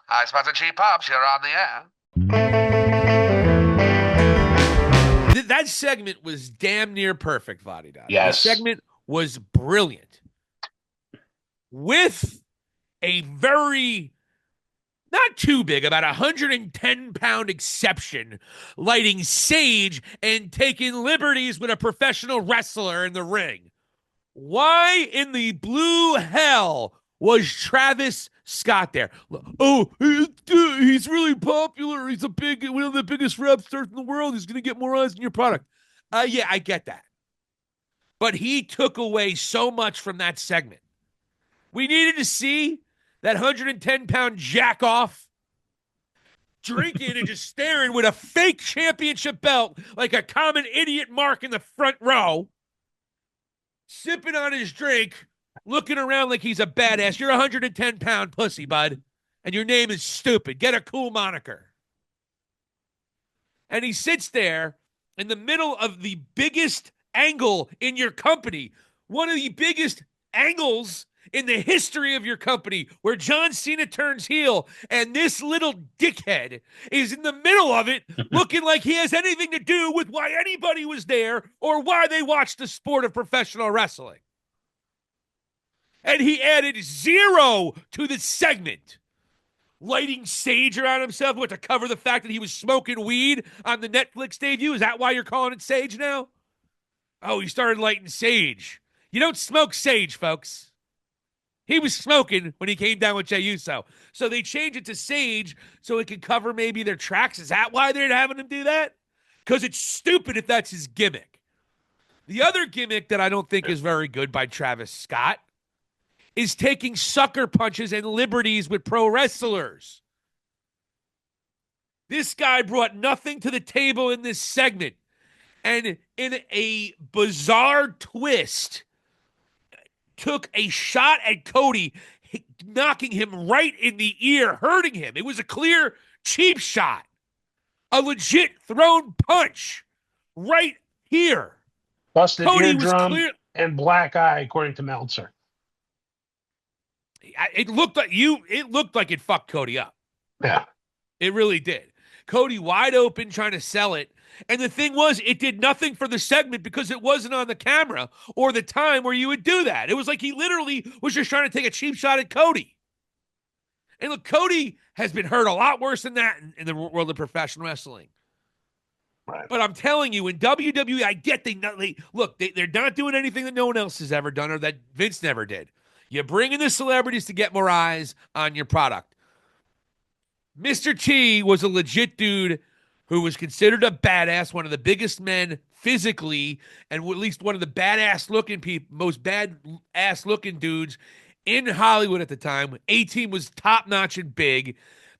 Hi, Spots and Cheap Pops. You're on the air. That segment was damn near perfect, Vadidad. The Yes. segment was brilliant. With a very, not too big, about 110-pound exception, lighting sage and taking liberties with a professional wrestler in the ring. Why in the blue hell was Travis Scott there? Oh, he's really popular. He's one of the biggest rap stars in the world. He's going to get more eyes on your product. Yeah, I get that. But he took away so much from that segment. We needed to see that 110-pound jack off drinking and just staring with a fake championship belt like a common idiot Mark in the front row, sipping on his drink, looking around like he's a badass. You're a 110-pound pussy, bud, and your name is stupid. Get a cool moniker. And he sits there in the middle of the biggest angle in your company, one of the biggest angles in the history of your company, where John Cena turns heel, and this little dickhead is in the middle of it, looking like he has anything to do with why anybody was there or why they watched the sport of professional wrestling. And he added zero to the segment. Lighting sage around himself to cover the fact that he was smoking weed on the Netflix debut. Is that why you're calling it sage now? Oh, he started lighting sage. You don't smoke sage, folks. He was smoking when he came down with Jey Uso. So they changed it to sage so it could cover maybe their tracks. Is that why they're having him do that? Because it's stupid if that's his gimmick. The other gimmick that I don't think is very good by Travis Scott is taking sucker punches and liberties with pro wrestlers. This guy brought nothing to the table in this segment. And in a bizarre twist, took a shot at Cody, knocking him right in the ear, hurting him. It was a clear cheap shot. A legit thrown punch right here. Busted Cody was eardrum clear. and black eye, according to Meltzer. It looked like it fucked Cody up. Yeah. It really did. Cody wide open trying to sell it. And the thing was, it did nothing for the segment because it wasn't on the camera or the time where you would do that. It was like he literally was just trying to take a cheap shot at Cody. And look, Cody has been hurt a lot worse than that in the world of professional wrestling. Right. But I'm telling you, in WWE, I get they're not doing anything that no one else has ever done or that Vince never did. You bring in the celebrities to get more eyes on your product. Mr. T was a legit dude who was considered a badass, one of the biggest men physically, and at least one of the badass looking people, most badass looking dudes in Hollywood at the time. A-Team was top notch and big.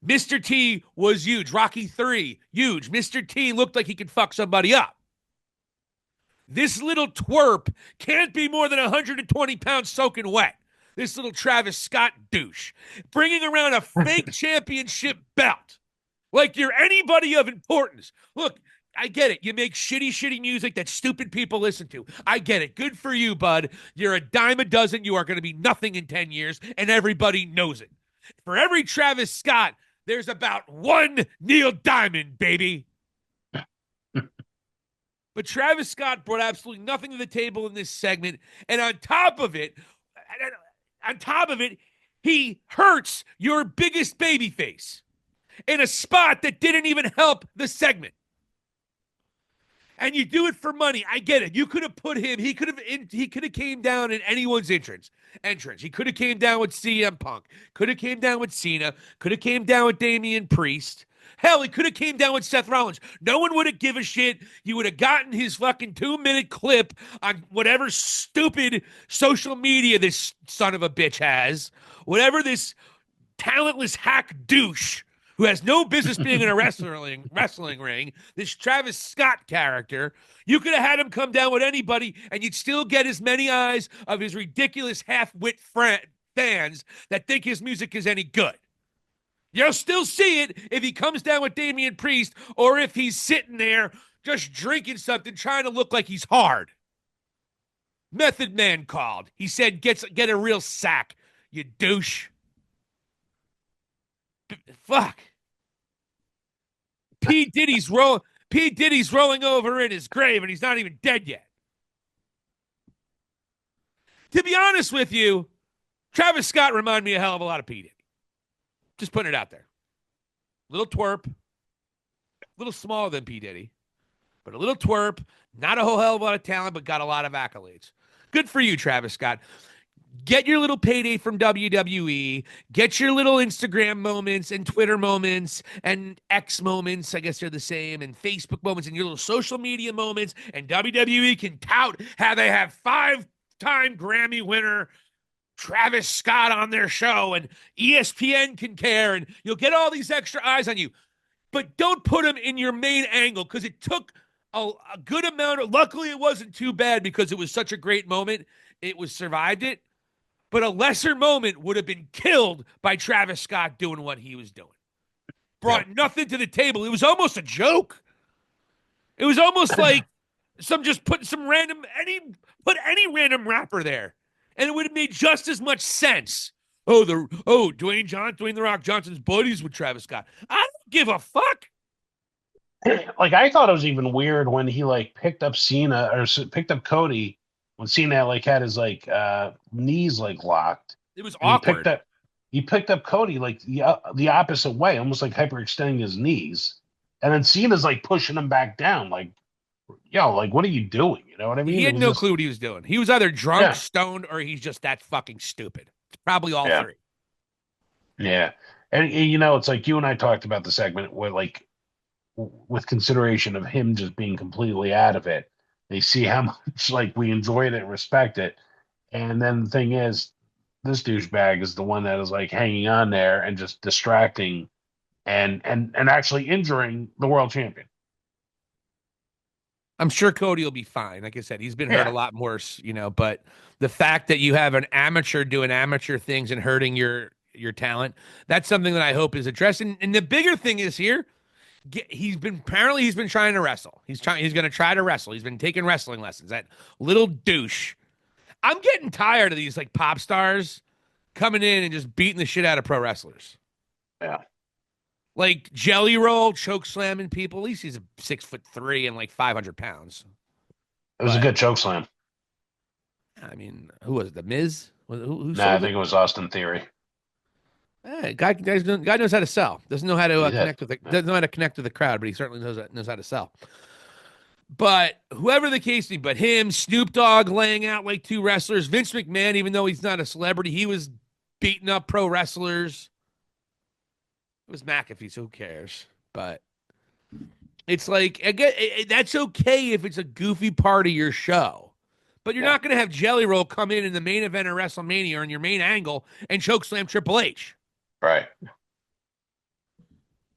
Mr. T was huge. Rocky 3, huge. Mr. T looked like he could fuck somebody up. This little twerp can't be more than 120 pounds soaking wet. This little Travis Scott douche, bringing around a fake championship belt like you're anybody of importance. Look, I get it. You make shitty music that stupid people listen to. I get it. Good for you, bud. You're a dime a dozen. You are going to be nothing in 10 years, and everybody knows it. For every Travis Scott, there's about one Neil Diamond, baby. But Travis Scott brought absolutely nothing to the table in this segment, and on top of it, he hurts your biggest babyface in a spot that didn't even help the segment. And you do it for money. I get it. You could have put him. He could have came down in anyone's entrance. He could have came down with CM Punk. Could have came down with Cena. Could have came down with Damian Priest. Hell, he could have came down with Seth Rollins. No one would have given a shit. You would have gotten his fucking 2-minute clip on whatever stupid social media this son of a bitch has. Whatever this talentless hack douche who has no business being in a wrestling ring, this Travis Scott character, you could have had him come down with anybody and you'd still get as many eyes of his ridiculous half-wit fans that think his music is any good. You'll still see it if he comes down with Damian Priest or if he's sitting there just drinking something, trying to look like he's hard. Method Man called. He said, get a real sack, you douche. Fuck. P. Diddy's rolling over in his grave, and he's not even dead yet. To be honest with you, Travis Scott reminded me a hell of a lot of P. Diddy. Just putting it out there. Little twerp. A little smaller than P. Diddy. But a little twerp. Not a whole hell of a lot of talent, but got a lot of accolades. Good for you, Travis Scott. Get your little payday from WWE. Get your little Instagram moments and Twitter moments and X moments. I guess they're the same. And Facebook moments and your little social media moments. And WWE can tout how they have 5-time Grammy winner Travis Scott on their show. And ESPN can care. And you'll get all these extra eyes on you. But don't put them in your main angle because it took a good amount of. Luckily, it wasn't too bad because it was such a great moment. It was survived it. But a lesser moment would have been killed by Travis Scott doing what he was doing. Brought nothing to the table. It was almost a joke. It was almost like put any random rapper there, and it would have made just as much sense. Dwayne The Rock Johnson's buddies with Travis Scott. I don't give a fuck. Like, I thought it was even weird when he picked up Cena or picked up Cody when Cena had his knees locked. It was awkward. He picked up Cody the opposite way, almost hyperextending his knees, and then Cena's pushing him back down. What are you doing? You know what I mean? He had no clue what he was doing. He was either drunk, stoned, or he's just that fucking stupid. It's probably all three. Yeah, and it's like you and I talked about the segment where with consideration of him just being completely out of it. They see how much we enjoy it and respect it. And then the thing is, this douchebag is the one that is hanging on there and just distracting and actually injuring the world champion. I'm sure Cody will be fine. Like I said, he's been hurt a lot worse, but the fact that you have an amateur doing amateur things and hurting your talent, that's something that I hope is addressed. And the bigger thing is here, he's been trying to wrestle. He's going to try to wrestle. He's been taking wrestling lessons. That little douche. I'm getting tired of these pop stars coming in and just beating the shit out of pro wrestlers. Yeah. Jelly Roll, choke slamming people. At least he's 6'3" and 500 pounds. It was a good choke slam. I mean, who was it? The Miz? Who I think it was Austin Theory. Guy knows how to sell. Doesn't know how to connect with doesn't know how to connect with the crowd, but he certainly knows how to sell. But whoever the case may be, but him, Snoop Dogg laying out two wrestlers, Vince McMahon, even though he's not a celebrity, he was beating up pro wrestlers. It was McAfee, so who cares? But it's again, that's okay if it's a goofy part of your show. But you're not going to have Jelly Roll come in the main event of WrestleMania or in your main angle and chokeslam Triple H. Right.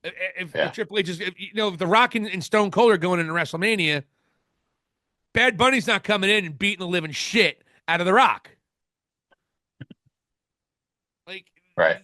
If Triple H is, if The Rock and Stone Cold are going into WrestleMania, Bad Bunny's not coming in and beating the living shit out of The Rock.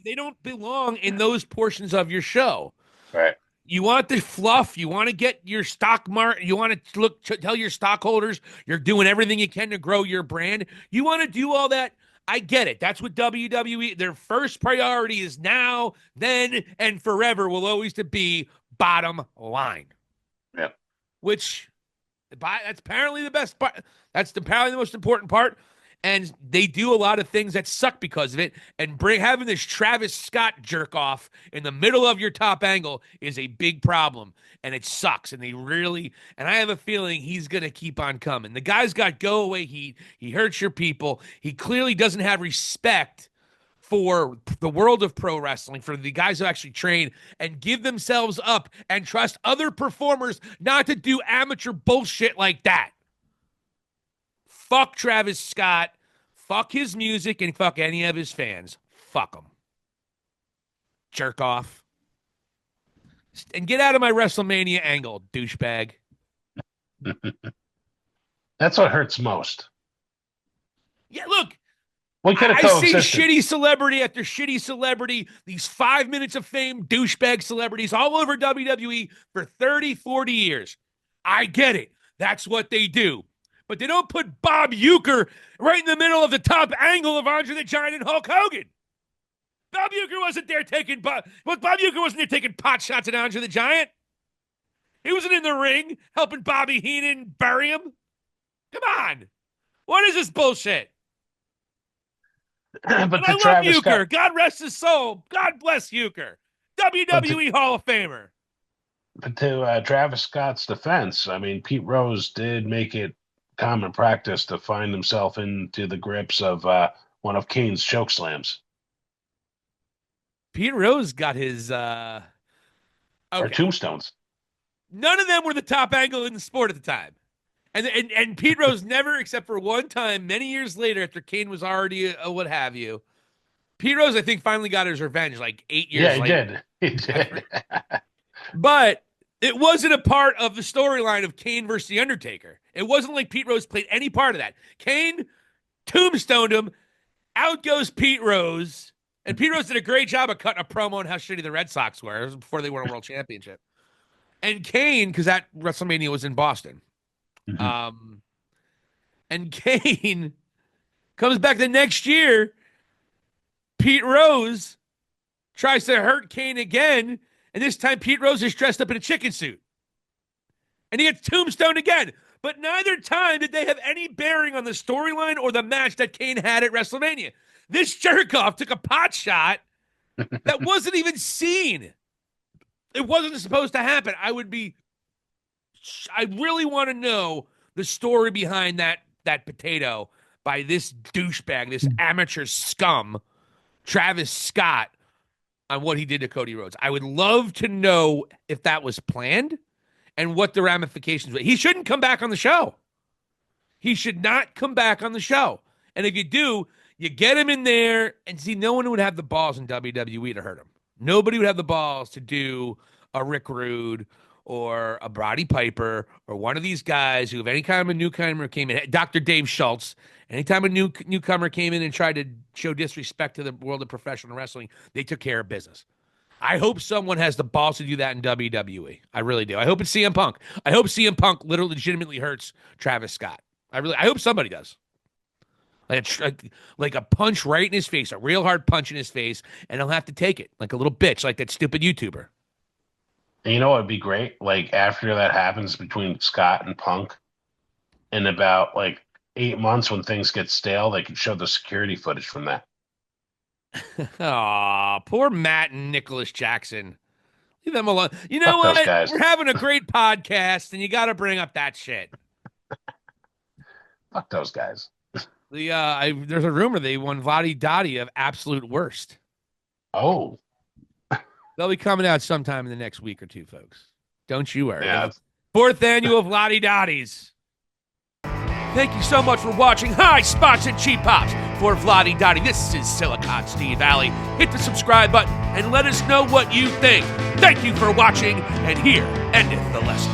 They don't belong in those portions of your show. Right. You want the fluff. You want to get your stock mark. You want to tell your stockholders you're doing everything you can to grow your brand. You want to do all that. I get it. That's what WWE, their first priority is now, then, and forever will always to be bottom line. Yeah. Which, that's apparently the best part. That's apparently the most important part. And they do a lot of things that suck because of it. And having this Travis Scott jerk off in the middle of your top angle is a big problem. And it sucks. And I have a feeling he's going to keep on coming. The guy's got go away heat. He hurts your people. He clearly doesn't have respect for the world of pro wrestling, for the guys who actually train and give themselves up and trust other performers not to do amateur bullshit like that. Fuck Travis Scott. Fuck his music and fuck any of his fans. Fuck him. Jerk off. And get out of my WrestleMania angle, douchebag. That's what hurts most. Yeah, look. I see shitty celebrity after shitty celebrity, these 5 minutes of fame, douchebag celebrities all over WWE for 30, 40 years. I get it. That's what they do. But they don't put Bob Uecker right in the middle of the top angle of Andre the Giant and Hulk Hogan. Bob Uecker wasn't there taking Bob Uecker wasn't there taking pot shots at Andre the Giant. He wasn't in the ring helping Bobby Heenan bury him. Come on. What is this bullshit? But and I love Travis Uecker. God rest his soul. God bless Uecker. WWE Hall of Famer. But to Travis Scott's defense, I mean, Pete Rose did make it common practice to find himself into the grips of one of Kane's choke slams. Pete Rose got his Or tombstones. None of them were the top angle in the sport at the time. And Pete Rose never, except for one time, many years later, after Kane was already a what have you, Pete Rose, I think, finally got his revenge like 8 years later. He did. But it wasn't a part of the storyline of Kane versus The Undertaker. It wasn't like Pete Rose played any part of that. Kane tombstoned him. Out goes Pete Rose. And Pete Rose did a great job of cutting a promo on how shitty the Red Sox were. It was before they won a world championship. And Kane, because that WrestleMania was in Boston. Mm-hmm. And Kane comes back the next year. Pete Rose tries to hurt Kane again. And this time Pete Rose is dressed up in a chicken suit. And he gets tombstoned again. But neither time did they have any bearing on the storyline or the match that Kane had at WrestleMania. This jerk-off took a pot shot that wasn't even seen. It wasn't supposed to happen. I really want to know the story behind that potato by this douchebag, this amateur scum, Travis Scott, on what he did to Cody Rhodes. I would love to know if that was planned and what the ramifications were. He shouldn't come back on the show. He should not come back on the show. And if you do, you get him in there, and see, no one would have the balls in WWE to hurt him. Nobody would have the balls to do a Rick Rude or a Roddy Piper or one of these guys who, if any kind of a newcomer came in, Dr. Dave Schultz, anytime a newcomer came in and tried to show disrespect to the world of professional wrestling, they took care of business. I hope someone has the balls to do that in WWE. I really do. I hope it's CM Punk. I hope CM Punk legitimately hurts Travis Scott. I hope somebody does. Like a punch right in his face, a real hard punch in his face, and he'll have to take it like a little bitch, like that stupid YouTuber. And you know what would be great? Like, after that happens between Scott and Punk, in about like 8 months when things get stale, they can show the security footage from that. Aw, poor Matt and Nicholas Jackson. Leave them alone. You know Fuck those what? guys. We're having a great podcast, and you got to bring up that shit. Fuck those guys. There's a rumor they won Vladi Dottie of Absolute Worst. Oh. They'll be coming out sometime in the next week or two, folks. Don't you worry. Yeah. 4th annual Vladi Dotties. Thank you so much for watching High Spots and Cheap Pops. For Vladi Dottie, this is Silicon Steve Alley. Hit the subscribe button and let us know what you think. Thank you for watching, and here endeth the lesson.